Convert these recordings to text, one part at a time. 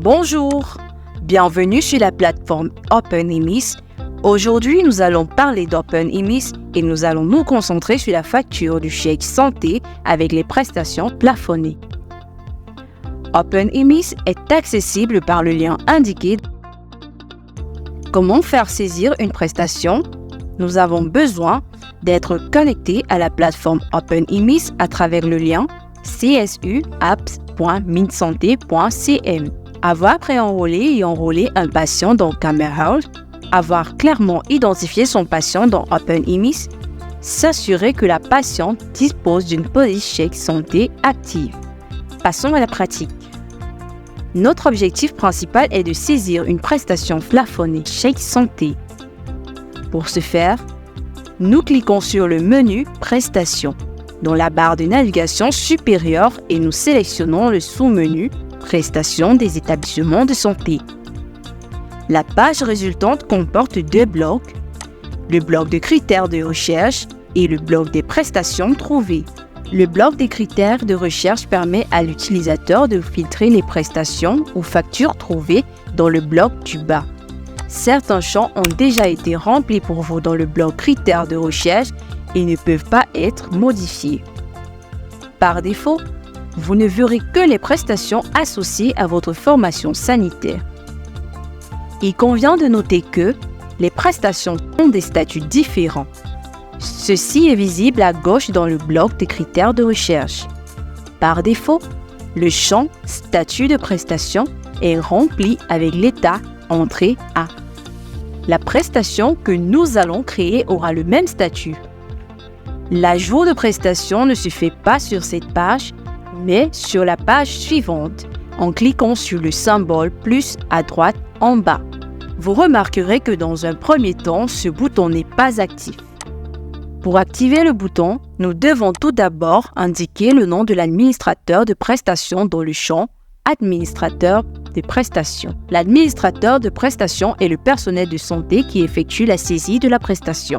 Bonjour, bienvenue sur la plateforme OpenEMIS. Aujourd'hui, nous allons parler d'OpenEMIS et nous allons nous concentrer sur la facture du chèque santé avec les prestations plafonnées. OpenEMIS est accessible par le lien indiqué. Comment faire saisir une prestation? Nous avons besoin d'être connecté à la plateforme OpenEMIS à travers le lien csu-apps.minsante.cm. Avoir préenrôlé et enrôlé un patient dans CameraHealth, avoir clairement identifié son patient dans OpenEMIS, s'assurer que la patiente dispose d'une police chèque santé active. Passons à la pratique. Notre objectif principal est de saisir une prestation plafonnée chèque santé. Pour ce faire, nous cliquons sur le menu Prestations dans la barre de navigation supérieure et nous sélectionnons le sous-menu Prestations des établissements de santé. La page résultante comporte deux blocs, le bloc de critères de recherche et le bloc des prestations trouvées. Le bloc des critères de recherche permet à l'utilisateur de filtrer les prestations ou factures trouvées dans le bloc du bas. Certains champs ont déjà été remplis pour vous dans le bloc critères de recherche et ne peuvent pas être modifiés. Par défaut, vous ne verrez que les prestations associées à votre formation sanitaire. Il convient de noter que les prestations ont des statuts différents. Ceci est visible à gauche dans le bloc des critères de recherche. Par défaut, le champ « Statut de prestation » est rempli avec l'état « Entrée A ». La prestation que nous allons créer aura le même statut. L'ajout de prestation ne se fait pas sur cette page, mais sur la page suivante, en cliquant sur le symbole plus à droite en bas. Vous remarquerez que dans un premier temps, ce bouton n'est pas actif. Pour activer le bouton, nous devons tout d'abord indiquer le nom de l'administrateur de prestation dans le champ « Administrateur de prestation ». L'administrateur de prestation est le personnel de santé qui effectue la saisie de la prestation.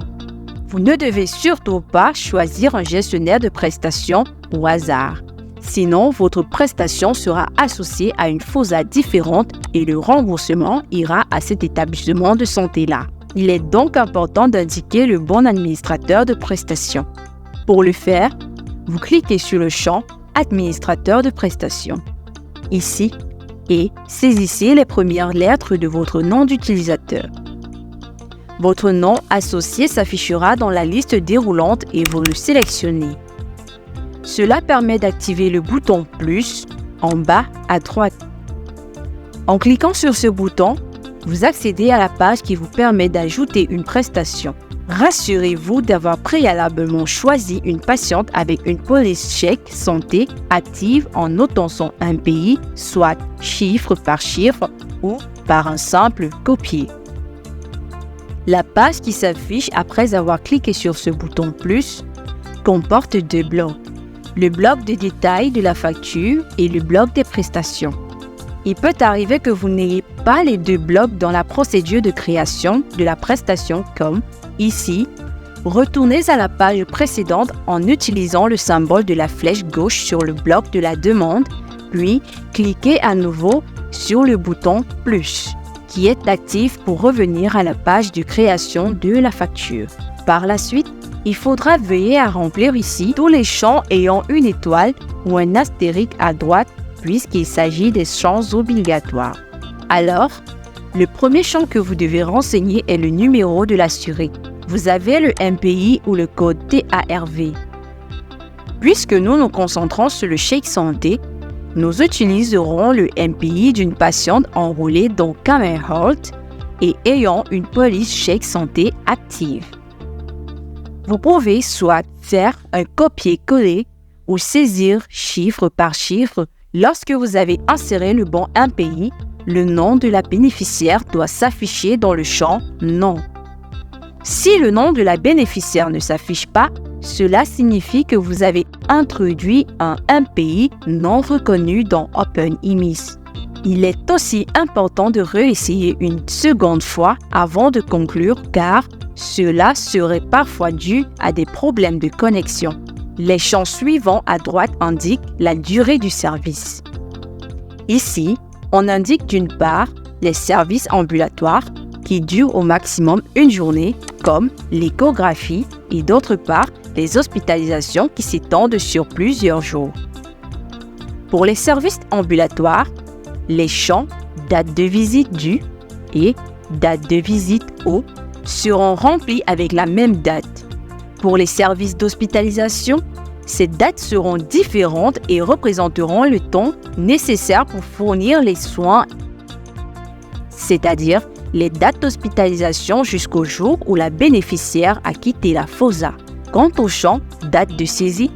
Vous ne devez surtout pas choisir un gestionnaire de prestation au hasard. Sinon, votre prestation sera associée à une FOSA différente et le remboursement ira à cet établissement de santé-là. Il est donc important d'indiquer le bon administrateur de prestation. Pour le faire, vous cliquez sur le champ « Administrateur de prestation » ici et saisissez les premières lettres de votre nom d'utilisateur. Votre nom associé s'affichera dans la liste déroulante et vous le sélectionnez. Cela permet d'activer le bouton « Plus » en bas à droite. En cliquant sur ce bouton, vous accédez à la page qui vous permet d'ajouter une prestation. Rassurez-vous d'avoir préalablement choisi une patiente avec une police chèque santé active en notant son MPI, soit chiffre par chiffre ou par un simple copier. La page qui s'affiche après avoir cliqué sur ce bouton « Plus » comporte deux blocs. Le bloc de détail de la facture et le bloc des prestations. Il peut arriver que vous n'ayez pas les deux blocs dans la procédure de création de la prestation comme ici. Retournez à la page précédente en utilisant le symbole de la flèche gauche sur le bloc de la demande, puis cliquez à nouveau sur le bouton « Plus » qui est actif pour revenir à la page de création de la facture. Par la suite, il faudra veiller à remplir ici tous les champs ayant une étoile ou un astérisque à droite puisqu'il s'agit des champs obligatoires. Alors, le premier champ que vous devez renseigner est le numéro de l'assuré. Vous avez le MPI ou le code TARV. Puisque nous nous concentrons sur le chèque santé, nous utiliserons le MPI d'une patiente enrôlée dans CameraHealth et ayant une police chèque santé active. Vous pouvez soit faire un copier-coller ou saisir chiffre par chiffre. Lorsque vous avez inséré le bon MPI, le nom de la bénéficiaire doit s'afficher dans le champ « Nom ». Si le nom de la bénéficiaire ne s'affiche pas, cela signifie que vous avez introduit un MPI non reconnu dans OpenEMIS. Il est aussi important de réessayer une seconde fois avant de conclure car cela serait parfois dû à des problèmes de connexion. Les champs suivants à droite indiquent la durée du service. Ici, On indique d'une part les services ambulatoires qui durent au maximum une journée, comme l'échographie, et d'autre part les hospitalisations qui s'étendent sur plusieurs jours. Pour les services ambulatoires, les champs date de visite du et date de visite au seront remplis avec la même date. Pour les services d'hospitalisation, ces dates seront différentes et représenteront le temps nécessaire pour fournir les soins, c'est-à-dire les dates d'hospitalisation jusqu'au jour où la bénéficiaire a quitté la FOSA. Quant au champ date de saisie,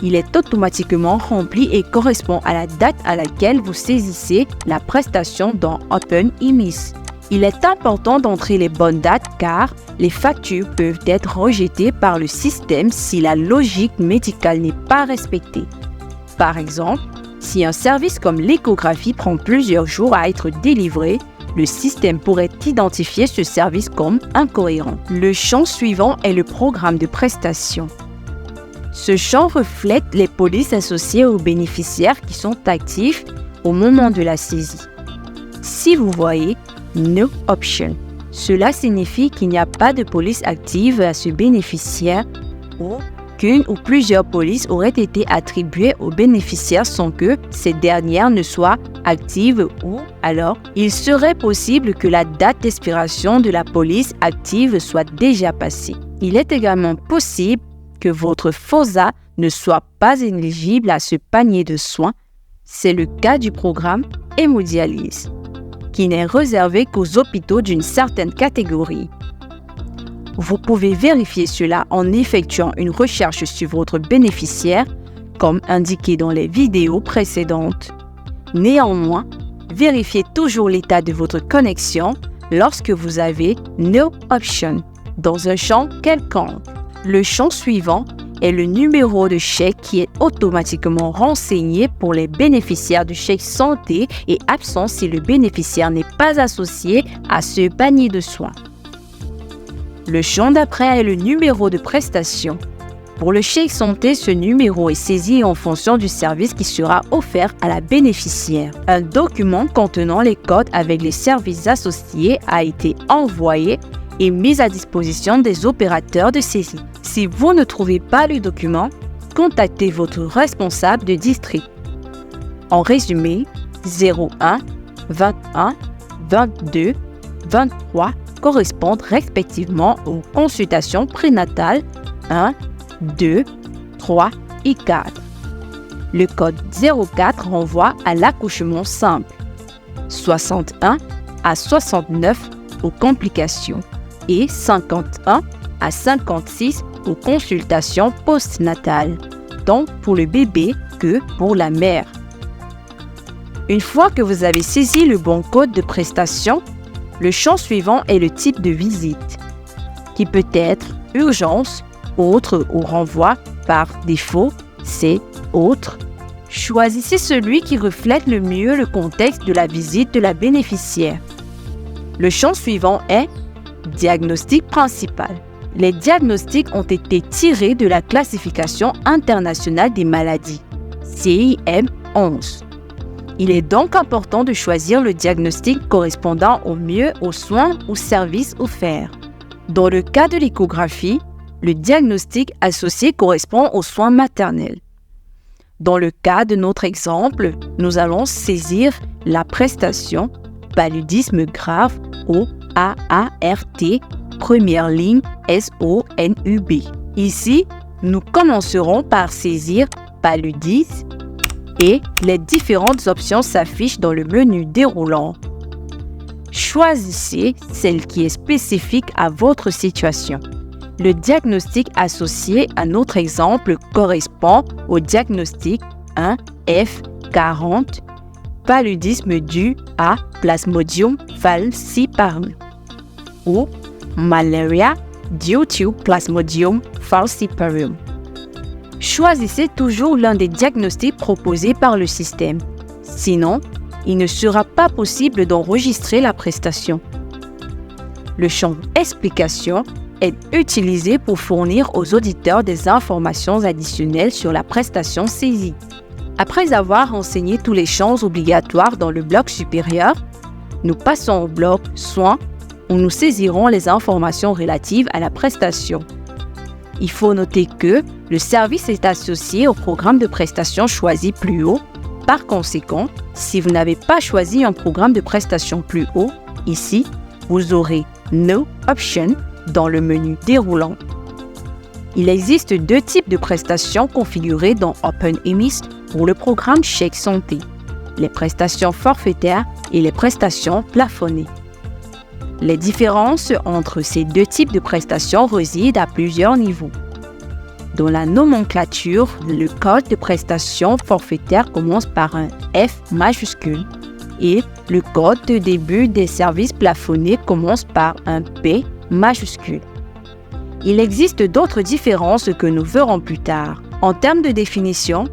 il est automatiquement rempli et correspond à la date à laquelle vous saisissez la prestation dans OpenEMIS. Il est important d'entrer les bonnes dates car les factures peuvent être rejetées par le système si la logique médicale n'est pas respectée. Par exemple, si un service comme l'échographie prend plusieurs jours à être délivré, le système pourrait identifier ce service comme incohérent. Le champ suivant est le programme de prestation. Ce champ reflète les polices associées aux bénéficiaires qui sont actifs au moment de la saisie. Si vous voyez No Option, cela signifie qu'il n'y a pas de police active à ce bénéficiaire ou qu'une ou plusieurs polices auraient été attribuées aux bénéficiaires sans que ces dernières ne soient actives ou alors il serait possible que la date d'expiration de la police active soit déjà passée. Il est également possible que votre FOSA ne soit pas éligible à ce panier de soins. C'est le cas du programme hémodialyse, qui n'est réservé qu'aux hôpitaux d'une certaine catégorie. Vous pouvez vérifier cela en effectuant une recherche sur votre bénéficiaire, comme indiqué dans les vidéos précédentes. Néanmoins, vérifiez toujours l'état de votre connexion lorsque vous avez No Option dans un champ quelconque. Le champ suivant est le numéro de chèque qui est automatiquement renseigné pour les bénéficiaires du chèque santé et absent si le bénéficiaire n'est pas associé à ce panier de soins. Le champ d'après est le numéro de prestation. Pour le chèque santé, ce numéro est saisi en fonction du service qui sera offert à la bénéficiaire. Un document contenant les codes avec les services associés a été envoyé et mis à disposition des opérateurs de saisie. Si vous ne trouvez pas le document, contactez votre responsable de district. En résumé, 01, 21, 22, 23 correspondent respectivement aux consultations prénatales 1, 2, 3 et 4. Le code 04 renvoie à l'accouchement simple, 61 à 69 aux complications et 51 à 56 aux consultations postnatales, tant pour le bébé que pour la mère. Une fois que vous avez saisi le bon code de prestation, le champ suivant est le type de visite, qui peut être urgence, autre ou renvoi par défaut, c'est autre. Choisissez celui qui reflète le mieux le contexte de la visite de la bénéficiaire. Le champ suivant est diagnostic principal. Les diagnostics ont été tirés de la classification internationale des maladies, CIM-11. Il est donc important de choisir le diagnostic correspondant au mieux aux soins ou services offerts. Dans le cas de l'échographie, le diagnostic associé correspond aux soins maternels. Dans le cas de notre exemple, nous allons saisir la prestation paludisme grave ou AART, première ligne SONUB. Ici, nous commencerons par saisir paludisme et les différentes options s'affichent dans le menu déroulant. Choisissez celle qui est spécifique à votre situation. Le diagnostic associé à notre exemple correspond au diagnostic 1F40, paludisme dû à Plasmodium falciparum ou Malaria due to Plasmodium falciparum. Choisissez toujours l'un des diagnostics proposés par le système. Sinon, il ne sera pas possible d'enregistrer la prestation. Le champ Explication est utilisé pour fournir aux auditeurs des informations additionnelles sur la prestation saisie. Après avoir enseigné tous les champs obligatoires dans le bloc supérieur, nous passons au bloc Soins où nous saisirons les informations relatives à la prestation. Il faut noter que le service est associé au programme de prestation choisi plus haut. Par conséquent, si vous n'avez pas choisi un programme de prestation plus haut, ici, vous aurez No Option dans le menu déroulant. Il existe deux types de prestations configurées dans OpenEMIS pour le programme Chèque Santé, les prestations forfaitaires et les prestations plafonnées. Les différences entre ces deux types de prestations résident à plusieurs niveaux. Dans la nomenclature, le code de prestation forfaitaire commence par un F majuscule et le code de début des services plafonnés commence par un P majuscule. Il existe d'autres différences que nous verrons plus tard. En termes de définition,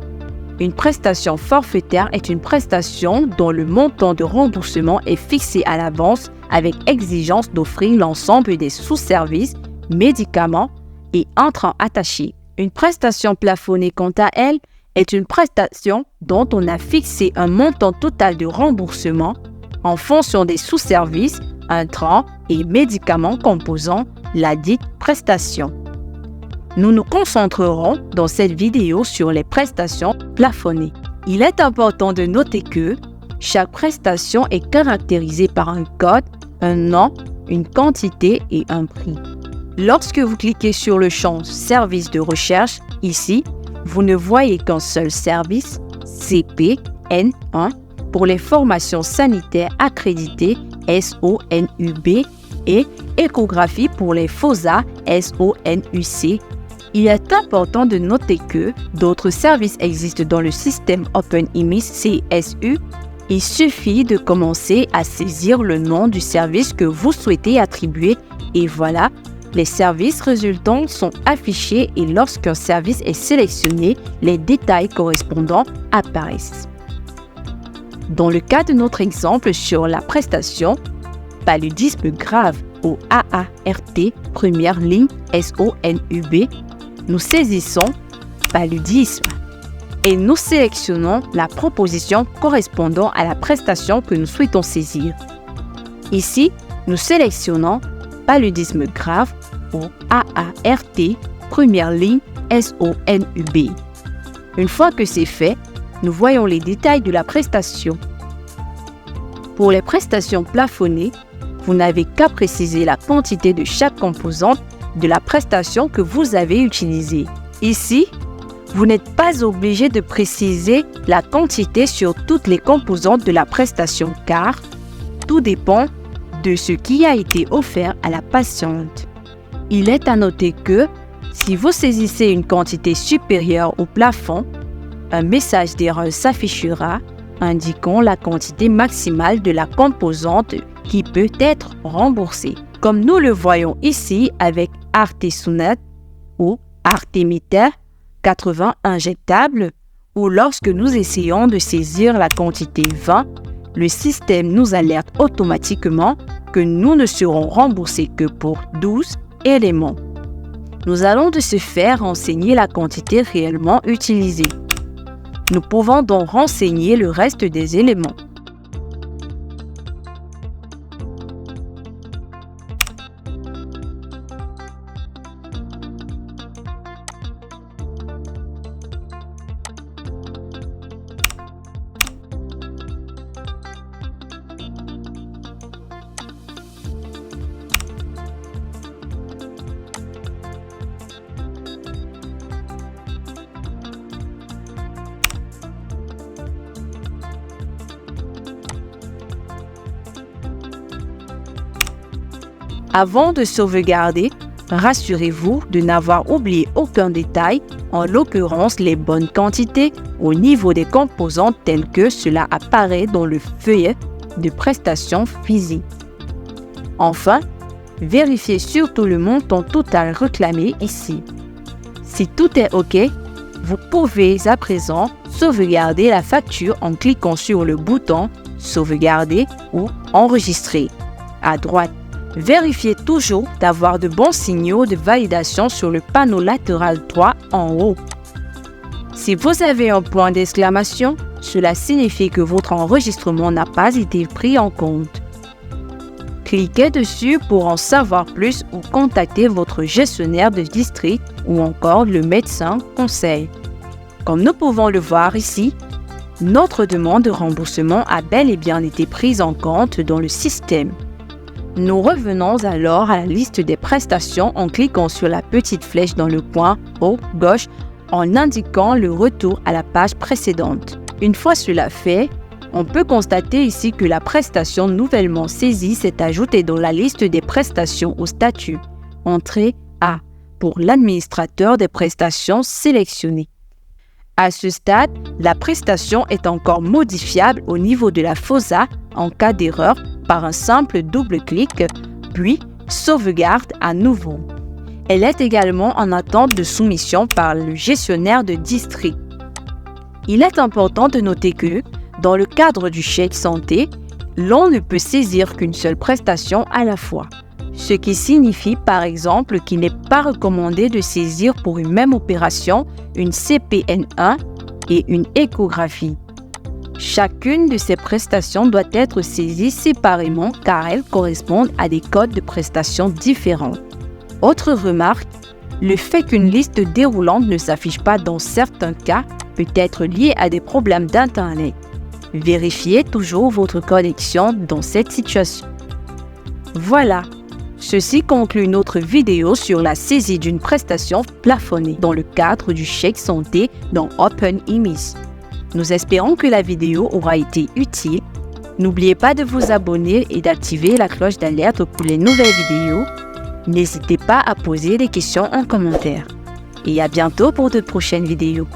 une prestation forfaitaire est une prestation dont le montant de remboursement est fixé à l'avance avec exigence d'offrir l'ensemble des sous-services, médicaments et entrants attachés. Une prestation plafonnée, quant à elle, est une prestation dont on a fixé un montant total de remboursement en fonction des sous-services, intrants et médicaments composant la dite prestation. Nous nous concentrerons dans cette vidéo sur les prestations plafonnées. Il est important de noter que chaque prestation est caractérisée par un code, un nom, une quantité et un prix. Lorsque vous cliquez sur le champ « Service de recherche », ici, vous ne voyez qu'un seul service, CPN1, pour les formations sanitaires accréditées SONUB et échographie pour les FOSA SONUC. Il est important de noter que d'autres services existent dans le système OpenEMIS CSU. Il suffit de commencer à saisir le nom du service que vous souhaitez attribuer et voilà, les services résultants sont affichés et lorsqu'un service est sélectionné, les détails correspondants apparaissent. Dans le cas de notre exemple sur la prestation paludisme grave ou AART, première ligne SONUB, nous saisissons paludisme et nous sélectionnons la proposition correspondant à la prestation que nous souhaitons saisir. Ici, nous sélectionnons paludisme grave ou AART, première ligne SONUB. Une fois que c'est fait, nous voyons les détails de la prestation. Pour les prestations plafonnées, vous n'avez qu'à préciser la quantité de chaque composante de la prestation que vous avez utilisée. Ici, vous n'êtes pas obligé de préciser la quantité sur toutes les composantes de la prestation car tout dépend de ce qui a été offert à la patiente. Il est à noter que si vous saisissez une quantité supérieure au plafond, un message d'erreur s'affichera indiquant la quantité maximale de la composante qui peut être remboursée. Comme nous le voyons ici avec Artesunate ou Artemeter 80 injectables, ou lorsque nous essayons de saisir la quantité 20, le système nous alerte automatiquement que nous ne serons remboursés que pour 12 éléments. Nous allons de ce fait renseigner la quantité réellement utilisée. Nous pouvons donc renseigner le reste des éléments. Avant de sauvegarder, rassurez-vous de n'avoir oublié aucun détail, en l'occurrence les bonnes quantités au niveau des composantes telles que cela apparaît dans le feuillet de prestation physique. Enfin, vérifiez surtout le montant total réclamé ici. Si tout est OK, vous pouvez à présent sauvegarder la facture en cliquant sur le bouton « Sauvegarder » ou « Enregistrer » à droite. Vérifiez toujours d'avoir de bons signaux de validation sur le panneau latéral droit en haut. Si vous avez un point d'exclamation, cela signifie que votre enregistrement n'a pas été pris en compte. Cliquez dessus pour en savoir plus ou contacter votre gestionnaire de district ou encore le médecin conseil. Comme nous pouvons le voir ici, notre demande de remboursement a bel et bien été prise en compte dans le système. Nous revenons alors à la liste des prestations en cliquant sur la petite flèche dans le coin haut gauche en indiquant le retour à la page précédente. Une fois cela fait, on peut constater ici que la prestation nouvellement saisie s'est ajoutée dans la liste des prestations au statut. Entrée A pour l'administrateur des prestations sélectionnées. À ce stade, la prestation est encore modifiable au niveau de la FOSA en cas d'erreur par un simple double-clic, puis sauvegarde à nouveau. Elle est également en attente de soumission par le gestionnaire de district. Il est important de noter que, dans le cadre du chèque santé, l'on ne peut saisir qu'une seule prestation à la fois, ce qui signifie par exemple qu'il n'est pas recommandé de saisir pour une même opération une CPN1 et une échographie. Chacune de ces prestations doit être saisie séparément car elles correspondent à des codes de prestations différents. Autre remarque, le fait qu'une liste déroulante ne s'affiche pas dans certains cas peut être lié à des problèmes d'Internet. Vérifiez toujours votre connexion dans cette situation. Voilà, ceci conclut notre vidéo sur la saisie d'une prestation plafonnée dans le cadre du chèque santé dans OpenEMIS. Nous espérons que la vidéo aura été utile. N'oubliez pas de vous abonner et d'activer la cloche d'alerte pour les nouvelles vidéos. N'hésitez pas à poser des questions en commentaire. Et à bientôt pour de prochaines vidéos.